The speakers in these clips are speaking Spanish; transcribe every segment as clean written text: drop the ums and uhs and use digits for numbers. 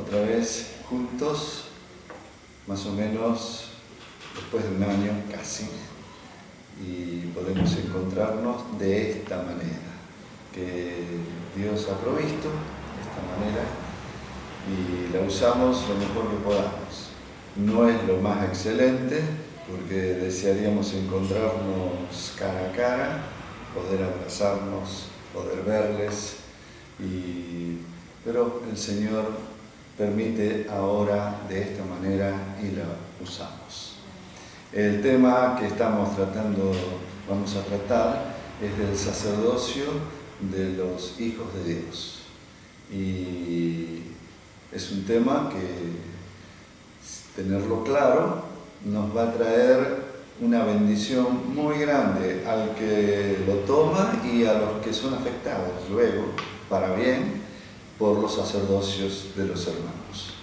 otra vez juntos, más o menos después de un año casi, y podemos encontrarnos de esta manera, que Dios ha provisto de esta manera y la usamos lo mejor que podamos. No es lo más excelente, porque desearíamos encontrarnos cara a cara, poder abrazarnos, poder verles, pero el Señor permite ahora de esta manera y la usamos. El tema que vamos a tratar, es del sacerdocio de los hijos de Dios. Y es un tema que, tenerlo claro, nos va a traer una bendición muy grande al que lo toma y a los que son afectados luego, para bien, por los sacerdocios de los hermanos.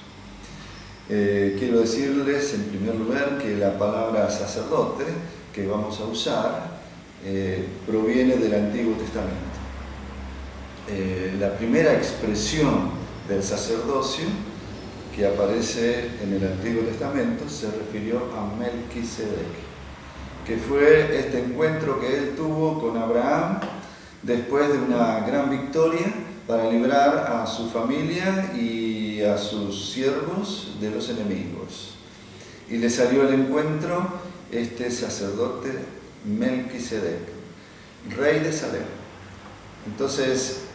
Quiero decirles en primer lugar que la palabra sacerdote que vamos a usar proviene del Antiguo Testamento. La primera expresión del sacerdocio que aparece en el Antiguo Testamento se refirió a Melquisedec, que fue este encuentro que él tuvo con Abraham después de una gran victoria para librar a su familia y a sus siervos de los enemigos. Y le salió al encuentro este sacerdote Melquisedec, rey de Salem. Entonces,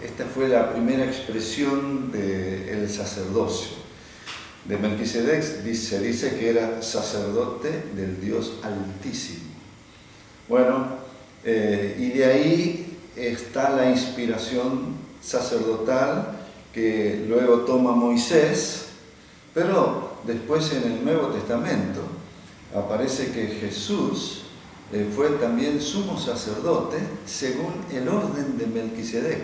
esta fue la primera expresión del sacerdocio. De Melquisedec se dice que era sacerdote del Dios Altísimo. Bueno, y de ahí está la inspiración sacerdotal que luego toma Moisés, pero después en el Nuevo Testamento aparece que Jesús fue también sumo sacerdote según el orden de Melquisedec.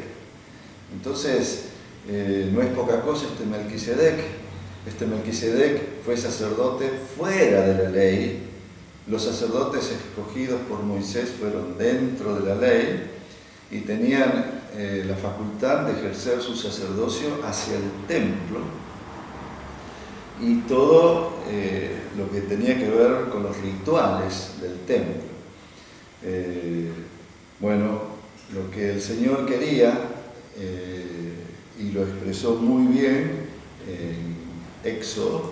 Entonces, no es poca cosa este Melquisedec. Este Melquisedec fue sacerdote fuera de la ley. Los sacerdotes escogidos por Moisés fueron dentro de la ley y tenían la facultad de ejercer su sacerdocio hacia el templo y todo lo que tenía que ver con los rituales del templo. Bueno, lo que el Señor quería, y lo expresó muy bien en Éxodo,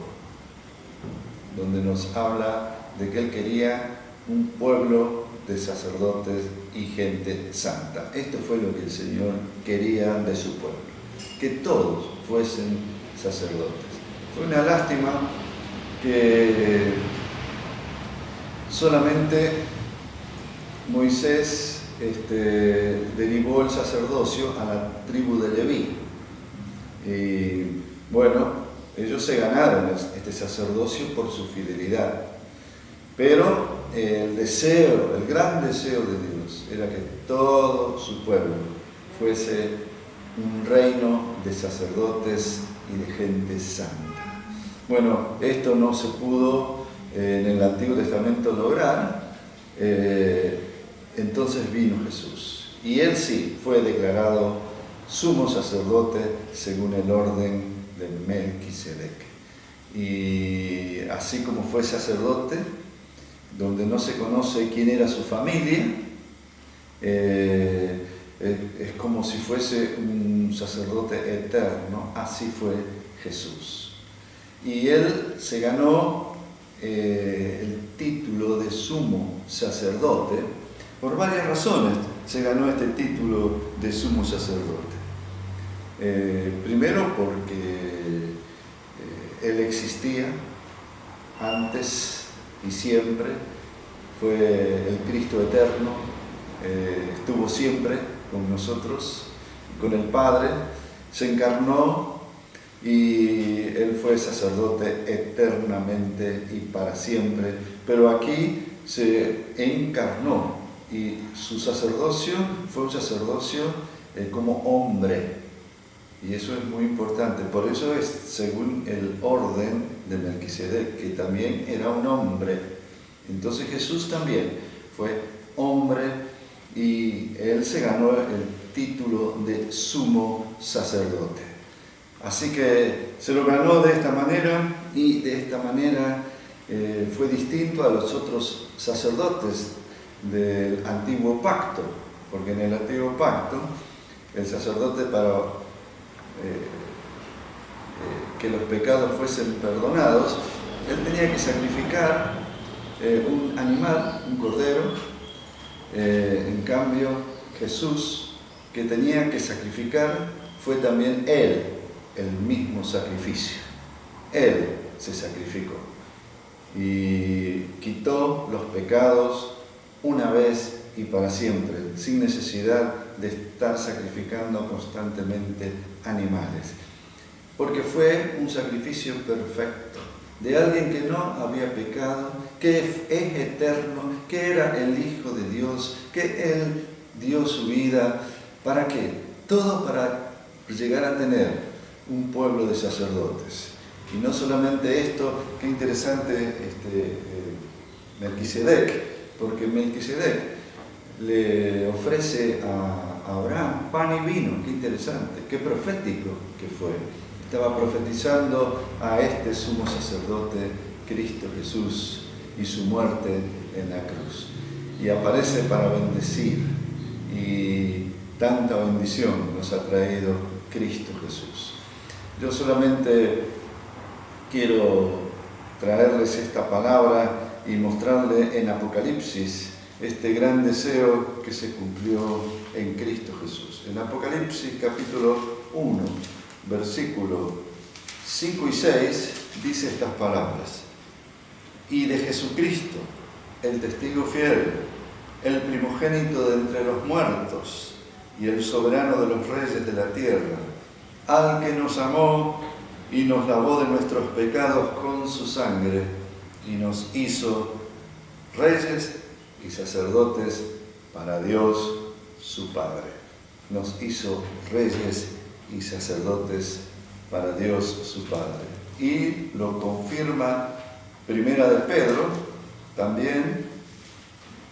donde nos habla de que Él quería un pueblo de sacerdotes y gente santa. Esto fue lo que el Señor quería de su pueblo, que todos fuesen sacerdotes. Fue una lástima que solamente Moisés derivó el sacerdocio a la tribu de Leví. Y bueno, ellos se ganaron este sacerdocio por su fidelidad. Pero el gran deseo de Dios era que todo su pueblo fuese un reino de sacerdotes y de gente santa. Bueno, esto no se pudo en el Antiguo Testamento lograr. Entonces vino Jesús y él sí fue declarado sumo sacerdote según el orden de Melquisedec. Y así como fue sacerdote, donde no se conoce quién era su familia, es como si fuese un sacerdote eterno. Así fue Jesús. Y él se ganó el título de sumo sacerdote por varias razones. Se ganó este título de sumo sacerdote. Primero porque él existía antes y siempre, fue el Cristo eterno, estuvo siempre con nosotros, con el Padre, se encarnó y él fue sacerdote eternamente y para siempre, pero aquí se encarnó y su sacerdocio fue un sacerdocio como hombre. Y eso es muy importante, por eso es según el orden de Melquisedec, que también era un hombre. Entonces Jesús también fue hombre y él se ganó el título de sumo sacerdote. Así que se lo ganó de esta manera y de esta manera fue distinto a los otros sacerdotes del antiguo pacto, porque en el antiguo pacto el sacerdote para que los pecados fuesen perdonados, él tenía que sacrificar un animal, un cordero. En cambio, Jesús, que tenía que sacrificar, fue también Él el mismo sacrificio. Él se sacrificó y quitó los pecados una vez y para siempre, sin necesidad de estar sacrificando constantemente animales. Porque fue un sacrificio perfecto, de alguien que no había pecado, que es eterno, que era el Hijo de Dios, que Él dio su vida. ¿Para qué? Todo para llegar a tener un pueblo de sacerdotes. Y no solamente esto, qué interesante Melquisedec, porque Melquisedec le ofrece a Abraham pan y vino, qué interesante, qué profético que fue. Estaba profetizando a este sumo sacerdote, Cristo Jesús, y su muerte en la cruz. Y aparece para bendecir, y tanta bendición nos ha traído Cristo Jesús. Yo solamente quiero traerles esta palabra y mostrarle en Apocalipsis este gran deseo que se cumplió en Cristo Jesús. En Apocalipsis capítulo 1, versículos 5 y 6, dice estas palabras: y de Jesucristo, el testigo fiel, el primogénito de entre los muertos y el soberano de los reyes de la tierra, al que nos amó y nos lavó de nuestros pecados con su sangre y nos hizo reyes y sacerdotes para Dios su Padre. Nos hizo reyes y sacerdotes para Dios su Padre. Y lo confirma Primera de Pedro, también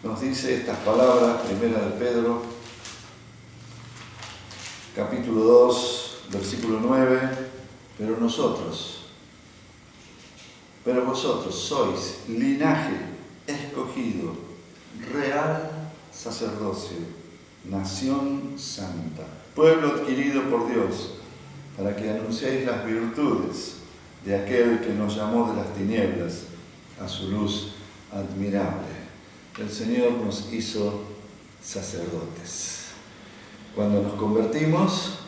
nos dice estas palabras, Primera de Pedro, capítulo 2, versículo 9, pero vosotros sois linaje escogido, real sacerdocio, nación santa, pueblo adquirido por Dios, para que anunciéis las virtudes de aquel que nos llamó de las tinieblas a su luz admirable. El Señor nos hizo sacerdotes. Cuando nos convertimos,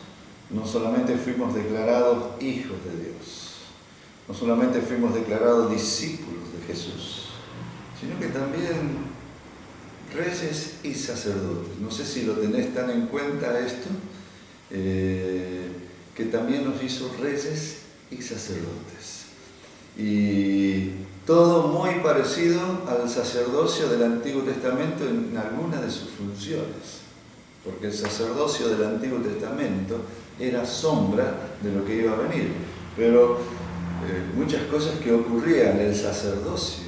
no solamente fuimos declarados hijos de Dios, no solamente fuimos declarados discípulos de Jesús, sino que también reyes y sacerdotes. No sé si lo tenés tan en cuenta esto, que también nos hizo reyes y sacerdotes. Y todo muy parecido al sacerdocio del Antiguo Testamento en algunas de sus funciones, porque el sacerdocio del Antiguo Testamento era sombra de lo que iba a venir, pero muchas cosas que ocurrían en el sacerdocio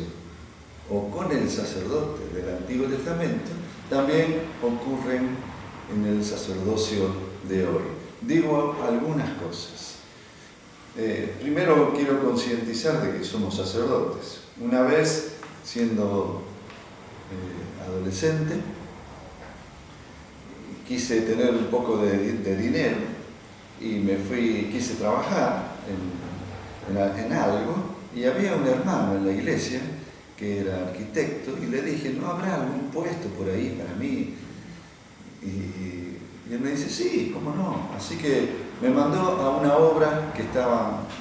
o con el sacerdote del Antiguo Testamento también ocurren en el sacerdocio de hoy. Digo algunas cosas. Primero quiero concientizar de que somos sacerdotes. Una vez, siendo adolescente, quise tener un poco de dinero y quise trabajar en algo, y había un hermano en la iglesia que era arquitecto y le dije, ¿no habrá algún puesto por ahí para mí? Y él me dice, sí, ¿cómo no? Así que me mandó a una obra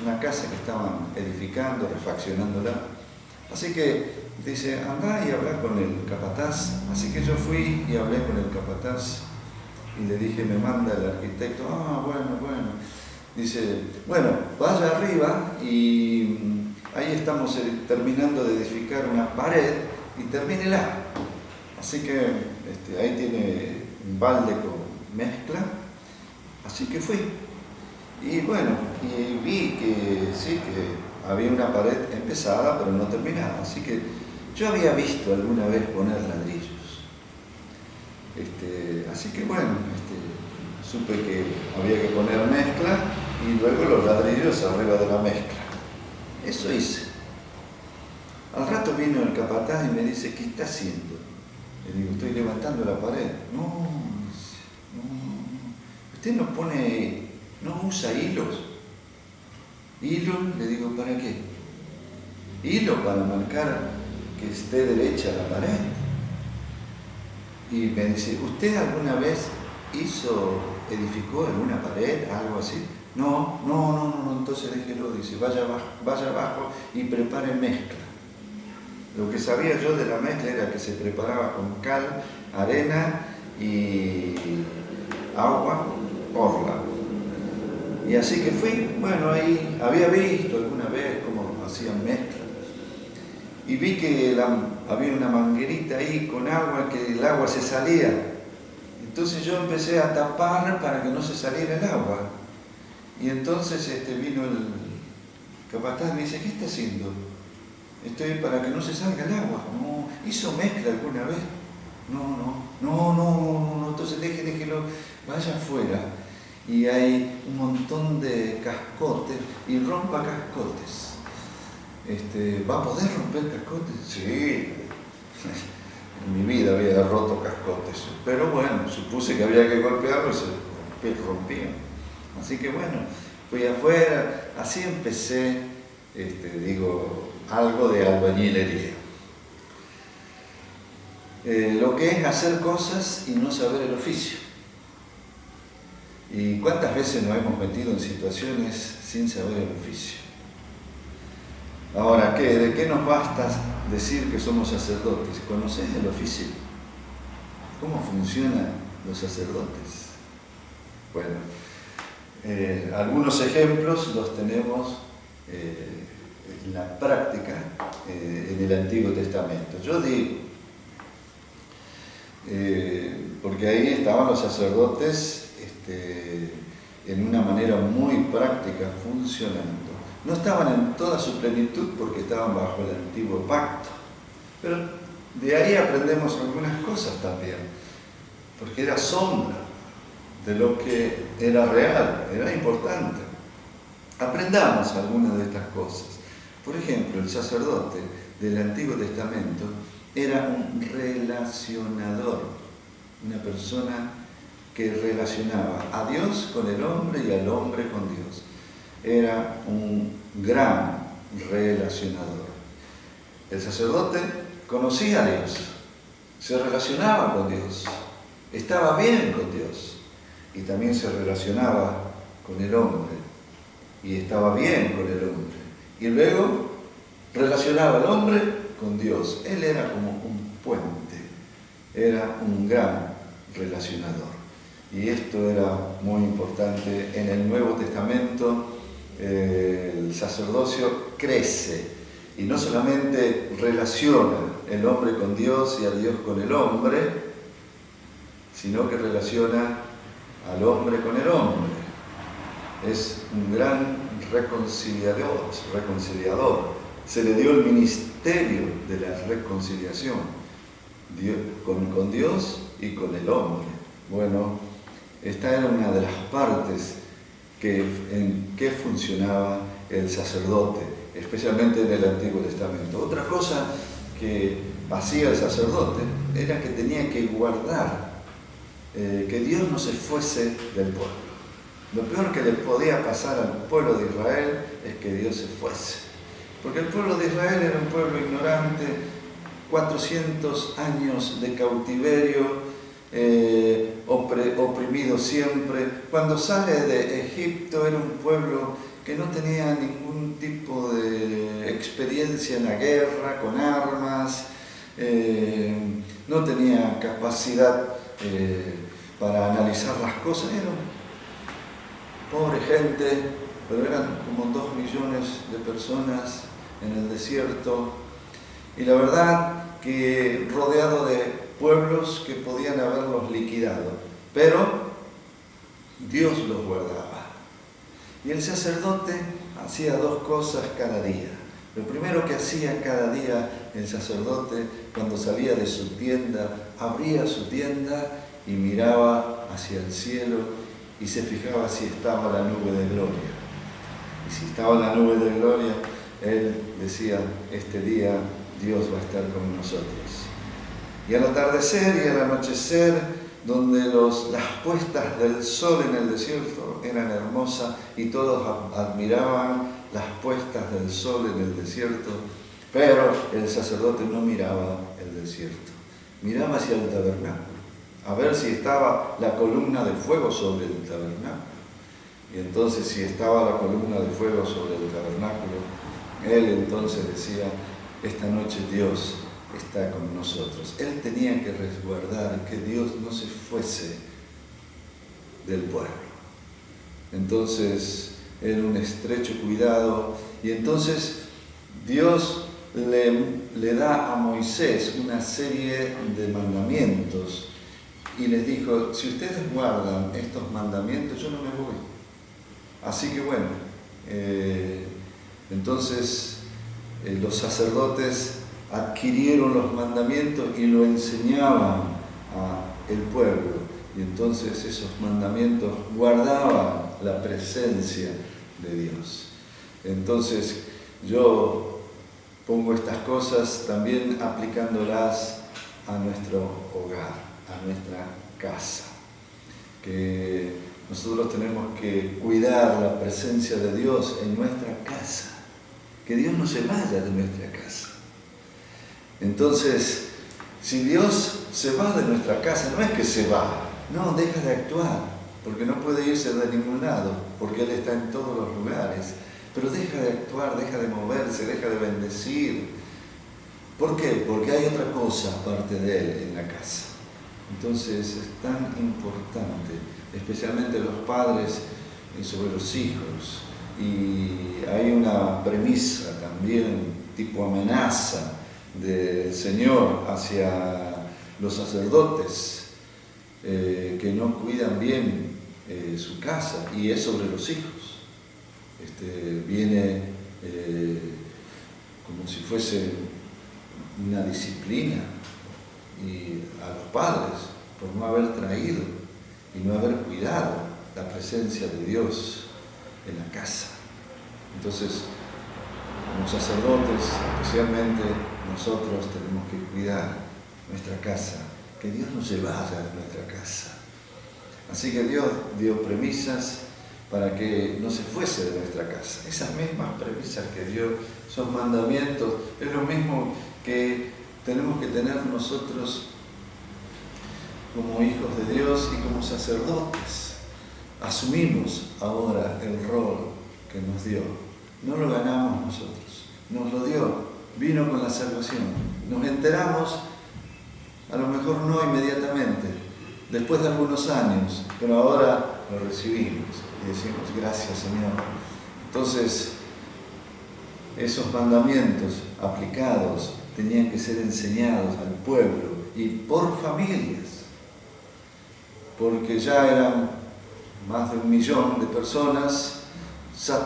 una casa que estaban edificando, refaccionándola. Así que dice, andá y habla con el capataz. Así que yo fui y hablé con el capataz y le dije, me manda el arquitecto. Bueno. Dice, bueno, vaya arriba y ahí estamos terminando de edificar una pared y termínela. Así que ahí tiene un balde con mezcla. Así que fui. Y bueno, y vi que sí, que había una pared empezada pero no terminada. Así que yo había visto alguna vez poner ladrillos. Así que bueno, supe que había que poner mezcla y luego los ladrillos arriba de la mezcla. Eso hice. Al rato vino el capataz y me dice, ¿qué está haciendo? Le digo, estoy levantando la pared. No, usted no usa hilos. ¿Hilos? Le digo, ¿para qué? Hilo para marcar que esté derecha la pared. Y me dice, ¿usted alguna vez edificó alguna pared, algo así? No, entonces déjelo, dice, vaya abajo y prepare mezcla. Lo que sabía yo de la mezcla era que se preparaba con cal, arena y agua, orla. Y así que fui, bueno, ahí había visto alguna vez cómo hacían mezcla. Y vi que había una manguerita ahí con agua, que el agua se salía. Entonces yo empecé a tapar para que no se saliera el agua. Y entonces vino el capataz y me dice, ¿qué está haciendo? Estoy para que no se salga el agua. No, ¿hizo mezcla alguna vez? No, entonces déjelo, vaya afuera. Y hay un montón de cascotes y rompa cascotes. ¿Va a poder romper cascotes? Sí. En mi vida había roto cascotes, pero bueno, supuse que había que golpearlos y se rompían. Así que bueno, fui afuera, así empecé, algo de albañilería. Lo que es hacer cosas y no saber el oficio. ¿Y cuántas veces nos hemos metido en situaciones sin saber el oficio? Ahora, ¿de qué nos basta decir que somos sacerdotes? ¿Conoces el oficio? ¿Cómo funcionan los sacerdotes? Bueno, algunos ejemplos los tenemos en la práctica en el Antiguo Testamento. Yo digo, porque ahí estaban los sacerdotes en una manera muy práctica funcionando. No estaban en toda su plenitud porque estaban bajo el antiguo pacto, pero de ahí aprendemos algunas cosas también, porque era sombra de lo que era real, era importante. Aprendamos algunas de estas cosas. Por ejemplo, el sacerdote del Antiguo Testamento era un relacionador, una persona que relacionaba a Dios con el hombre y al hombre con Dios. Era un gran relacionador. El sacerdote conocía a Dios, se relacionaba con Dios, estaba bien con Dios y también se relacionaba con el hombre y estaba bien con el hombre. Y luego relacionaba al hombre con Dios. Él era como un puente, era un gran relacionador. Y esto era muy importante. En el Nuevo Testamento el sacerdocio crece y no solamente relaciona el hombre con Dios y a Dios con el hombre, sino que relaciona al hombre con el hombre. Es un gran reconciliador. Se le dio el ministerio de la reconciliación con Dios y con el hombre. Bueno, esta era una de las partes en que funcionaba el sacerdote, especialmente en el Antiguo Testamento. Otra cosa que hacía el sacerdote era que tenía que guardar que Dios no se fuese del pueblo. Lo peor que le podía pasar al pueblo de Israel es que Dios se fuese. Porque el pueblo de Israel era un pueblo ignorante, 400 años de cautiverio, oprimido siempre. Cuando sale de Egipto era un pueblo que no tenía ningún tipo de experiencia en la guerra, con armas, no tenía capacidad para analizar las cosas. Era pobre gente, pero eran como 2 millones de personas en el desierto, y la verdad que rodeado de pueblos que podían haberlos liquidado, pero Dios los guardaba. Y el sacerdote hacía 2 cosas cada día. Lo primero que hacía cada día el sacerdote, cuando salía de su tienda, abría su tienda y miraba hacia el cielo y se fijaba si estaba la nube de gloria. Y si estaba la nube de gloria, él decía, este día Dios va a estar con nosotros. Y al atardecer y al anochecer, donde las puestas del sol en el desierto eran hermosas y todos admiraban las puestas del sol en el desierto, pero el sacerdote no miraba el desierto, miraba hacia el tabernáculo, a ver si estaba la columna de fuego sobre el tabernáculo. Y entonces, si estaba la columna de fuego sobre el tabernáculo, él entonces decía, esta noche Dios está con nosotros. Él tenía que resguardar que Dios no se fuese del pueblo. Entonces, era un estrecho cuidado. Y entonces, Dios le da a Moisés una serie de mandamientos y les dijo, si ustedes guardan estos mandamientos, yo no me voy. Así que bueno, entonces los sacerdotes adquirieron los mandamientos y lo enseñaban al pueblo. Y entonces esos mandamientos guardaban la presencia de Dios. Entonces yo pongo estas cosas también aplicándolas a nuestro hogar, a nuestra casa. Que nosotros tenemos que cuidar la presencia de Dios en nuestra casa. Que Dios no se vaya de nuestra casa. Entonces, si Dios se va de nuestra casa, no es que se va, no, deja de actuar, porque no puede irse de ningún lado, porque Él está en todos los lugares. Pero deja de actuar, deja de moverse, deja de bendecir. ¿Por qué? Porque hay otra cosa aparte de Él en la casa. Entonces es tan importante, especialmente los padres sobre los hijos. Y hay una premisa también, tipo amenaza del Señor hacia los sacerdotes que no cuidan bien su casa, y es sobre los hijos. Viene como si fuese una disciplina y a los padres por no haber traído y no haber cuidado la presencia de Dios en la casa. Entonces, como sacerdotes, especialmente nosotros tenemos que cuidar nuestra casa, que Dios no se vaya de nuestra casa. Así que Dios dio premisas para que no se fuese de nuestra casa. Esas mismas premisas que dio son mandamientos, es lo mismo que tenemos que tener nosotros como hijos de Dios y como sacerdotes. Asumimos ahora el rol que nos dio. No lo ganamos nosotros, nos lo dio, vino con la salvación. Nos enteramos, a lo mejor no inmediatamente, después de algunos años, pero ahora lo recibimos y decimos, gracias Señor. Entonces, esos mandamientos aplicados tenían que ser enseñados al pueblo y por familias, porque ya eran más de 1 millón de personas,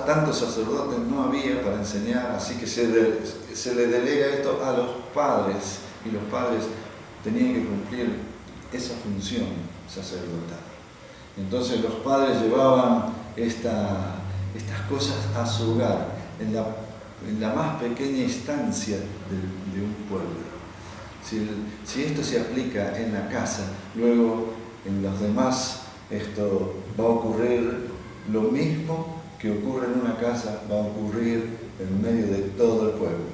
tantos sacerdotes no había para enseñar, así que se le delega esto a los padres, y los padres tenían que cumplir esa función sacerdotal. Entonces los padres llevaban estas cosas a su hogar, en la más pequeña instancia de un pueblo. Si esto se aplica en la casa, luego en los demás esto va a ocurrir lo mismo que ocurre en una casa, va a ocurrir en medio de todo el pueblo.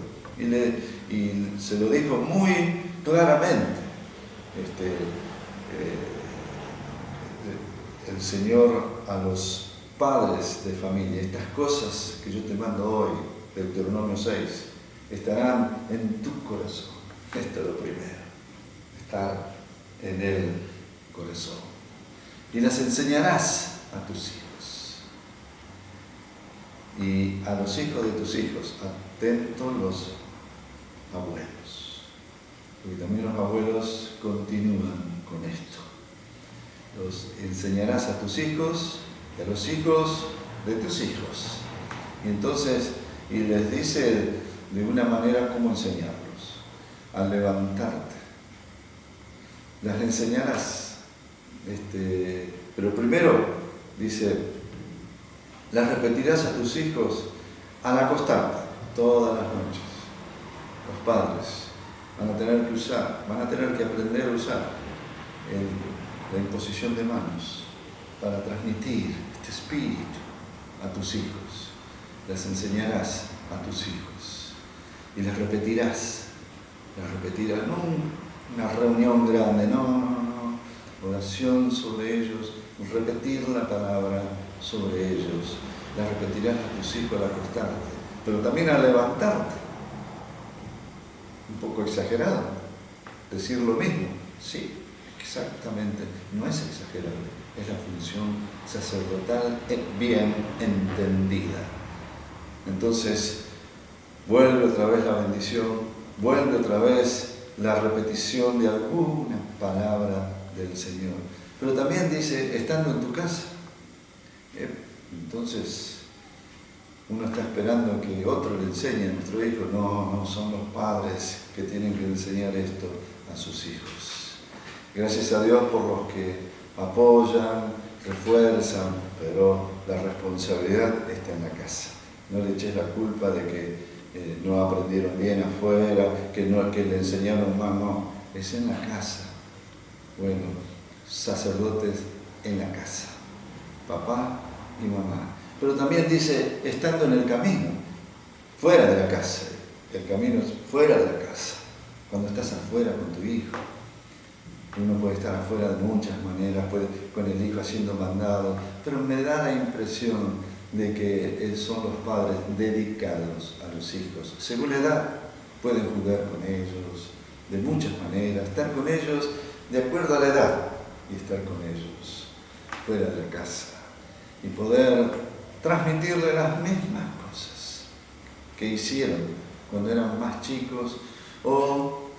Y se lo dijo muy claramente el Señor a los padres de familia. Estas cosas que yo te mando hoy, Deuteronomio 6, estarán en tu corazón. Esto es lo primero, estar en el corazón. Y las enseñarás a tus hijos. Y a los hijos de tus hijos, atentos los abuelos. Porque también los abuelos continúan con esto. Los enseñarás a tus hijos y a los hijos de tus hijos. Y entonces, y les dice de una manera cómo enseñarlos. Al levantarte, las enseñarás. Pero primero dice, las repetirás a tus hijos al acostarte todas las noches. Los padres van a tener que usar, van a tener que aprender a usar la imposición de manos para transmitir este espíritu a tus hijos. Las enseñarás a tus hijos y las repetirás, no una reunión grande, no, oración sobre ellos, repetir la palabra sobre ellos, las repetirás a tus hijos al acostarte, pero también al levantarte. Un poco exagerado, decir lo mismo, sí, exactamente, no es exagerado, es la función sacerdotal bien entendida. Entonces, vuelve otra vez la bendición, vuelve otra vez la repetición de alguna palabra del Señor. Pero también dice, estando en tu casa. Entonces, uno está esperando que otro le enseñe a nuestro hijo. No son los padres que tienen que enseñar esto a sus hijos. Gracias a Dios por los que apoyan, refuerzan, pero la responsabilidad está en la casa. No le eches la culpa de que no aprendieron bien afuera, que le enseñaron mal, no. Es en la casa. Bueno, sacerdotes en la casa, papá y mamá. Pero también dice, estando en el camino, fuera de la casa. El camino es fuera de la casa. Cuando estás afuera con tu hijo, uno puede estar afuera de muchas maneras, puede con el hijo haciendo mandado, pero me da la impresión de que son los padres dedicados a los hijos. Según la edad, pueden jugar con ellos de muchas maneras, estar con ellos de acuerdo a la edad y estar con ellos fuera de la casa y poder transmitirle las mismas cosas que hicieron cuando eran más chicos o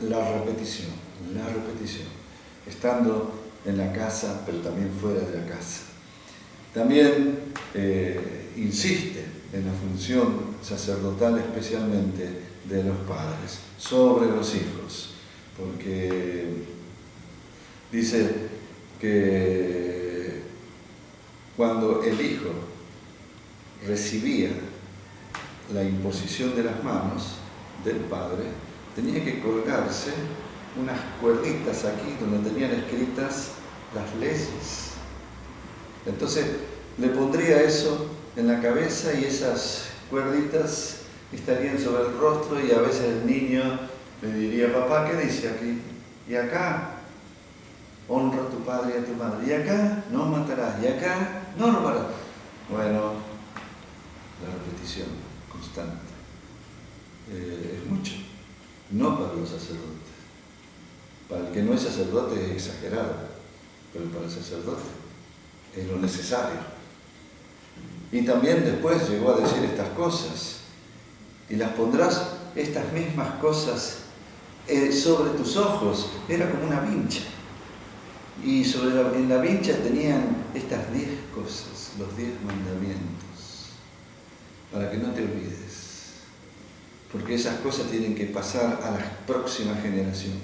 la repetición, estando en la casa, pero también fuera de la casa. También insiste en la función sacerdotal, especialmente de los padres, sobre los hijos, porque dice que cuando el hijo recibía la imposición de las manos del padre, tenía que colgarse unas cuerditas aquí donde tenían escritas las leyes. Entonces le pondría eso en la cabeza y esas cuerditas estarían sobre el rostro y a veces el niño le diría, papá, ¿qué dice aquí? Y acá, honra a tu padre y a tu madre. Y acá, no matarás. Y acá, no robarás. Bueno, la repetición constante es mucho. No para los sacerdotes. Para el que no es sacerdote es exagerado, pero para el sacerdote es lo necesario. Y también después llegó a decir estas cosas, y las pondrás, estas mismas cosas, sobre tus ojos. Era como una vincha, y en la vincha tenían estas 10 cosas, los 10 mandamientos, para que no te olvides, porque esas cosas tienen que pasar a la próxima generación.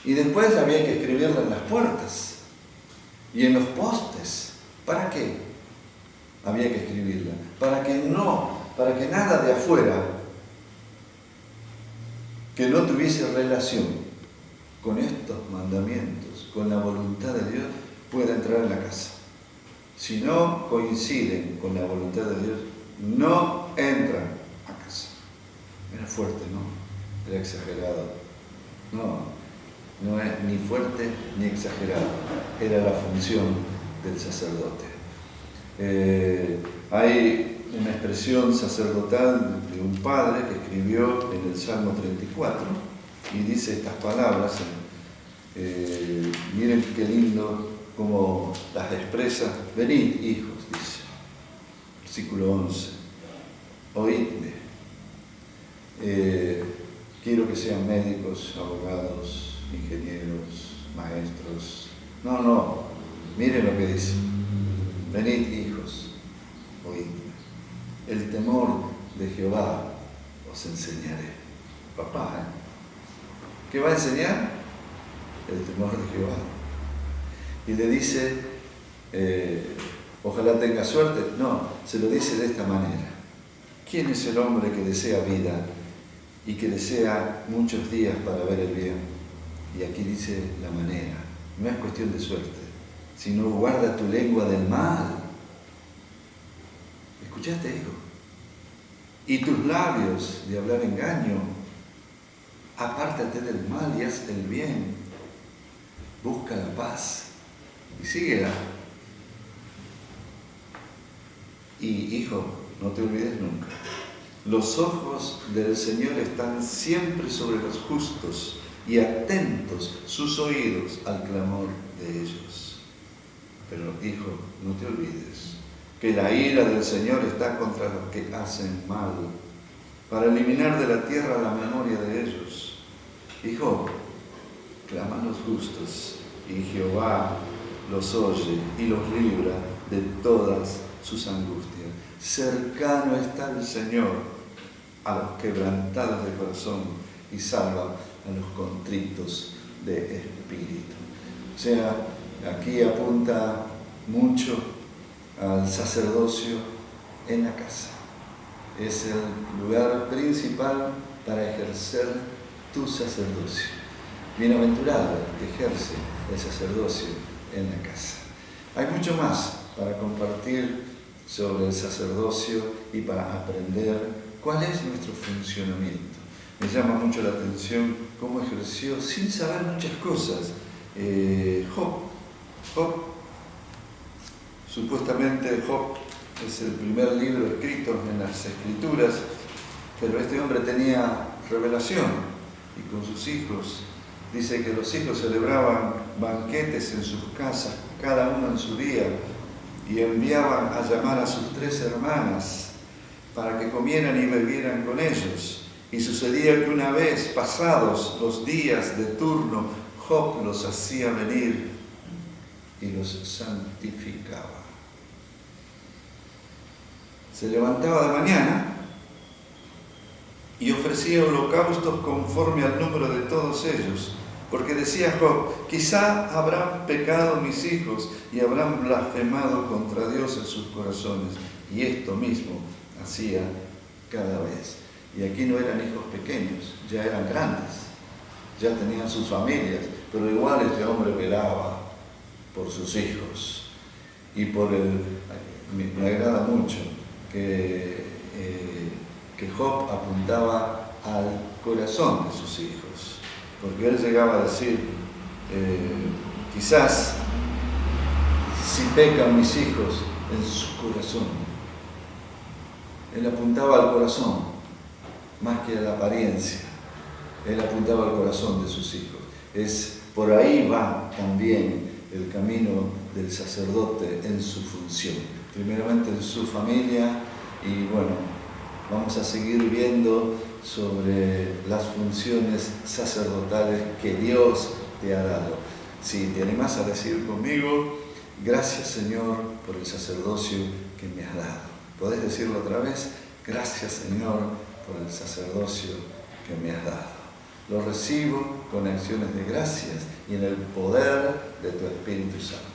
Y después había que escribirla en las puertas y en los postes. ¿Para qué había que escribirla? Para que nada de afuera que no tuviese relación con estos mandamientos, con la voluntad de Dios, pueda entrar en la casa. Si no coinciden con la voluntad de Dios, no entran a casa. Era fuerte, ¿no? Era exagerado. No es ni fuerte ni exagerado. Era la función del sacerdote. Hay una expresión sacerdotal de un padre que escribió en el Salmo 34 y dice estas palabras. Miren qué lindo cómo las expresa. Venid, hijos, dice, versículo 11, oídme. Quiero que sean médicos, abogados, ingenieros, maestros. No, miren lo que dice. Venid, hijos, oídme. El temor de Jehová os enseñaré. Papá, ¿qué va a enseñar? El temor de Jehová. Y le dice, ojalá tenga suerte. No, se lo dice de esta manera. ¿Quién es el hombre que desea vida y que desea muchos días para ver el bien? Y aquí dice la manera. No es cuestión de suerte, sino guarda tu lengua del mal. ¿Escuchaste, hijo? Y tus labios de hablar engaño. Apártate del mal y haz el bien. Busca la paz y síguela. Y, hijo, no te olvides nunca. Los ojos del Señor están siempre sobre los justos y atentos sus oídos al clamor de ellos. Pero, hijo, no te olvides que la ira del Señor está contra los que hacen mal, para eliminar de la tierra la memoria de ellos. Hijo, claman los justos, y Jehová los oye y los libra de todas sus angustias. Cercano está el Señor a los quebrantados de corazón y salva a los contritos de espíritu. O sea, aquí apunta mucho al sacerdocio en la casa. Es el lugar principal para ejercer tu sacerdocio. Bienaventurado el que ejerce el sacerdocio en la casa. Hay mucho más para compartir sobre el sacerdocio y para aprender cuál es nuestro funcionamiento. Me llama mucho la atención cómo ejerció sin saber muchas cosas Job. Supuestamente Job es el primer libro escrito en las Escrituras, pero este hombre tenía revelación y con sus hijos. Dice que los hijos celebraban banquetes en sus casas, cada uno en su día, y enviaban a llamar a sus 3 hermanas para que comieran y bebieran con ellos. Y sucedía que una vez pasados los días de turno, Job los hacía venir y los santificaba. Se levantaba de mañana y ofrecía holocaustos conforme al número de todos ellos, porque decía Job, quizá habrán pecado mis hijos y habrán blasfemado contra Dios en sus corazones. Y esto mismo hacía cada vez. Y aquí no eran hijos pequeños, ya eran grandes, ya tenían sus familias, pero igual este hombre velaba por sus hijos. Y me agrada mucho que Job apuntaba al corazón de sus hijos, porque él llegaba a decir, quizás si pecan mis hijos en su corazón. Él apuntaba al corazón más que a la apariencia. Él apuntaba al corazón de sus hijos. Por ahí va también el camino del sacerdote en su función. Primeramente en su familia, y bueno, vamos a seguir viendo sobre las funciones sacerdotales que Dios te ha dado. Si te animas a decir conmigo, gracias Señor por el sacerdocio que me has dado. ¿Podés decirlo otra vez? Gracias Señor por el sacerdocio que me has dado. Lo recibo con acciones de gracias y en el poder de tu Espíritu Santo.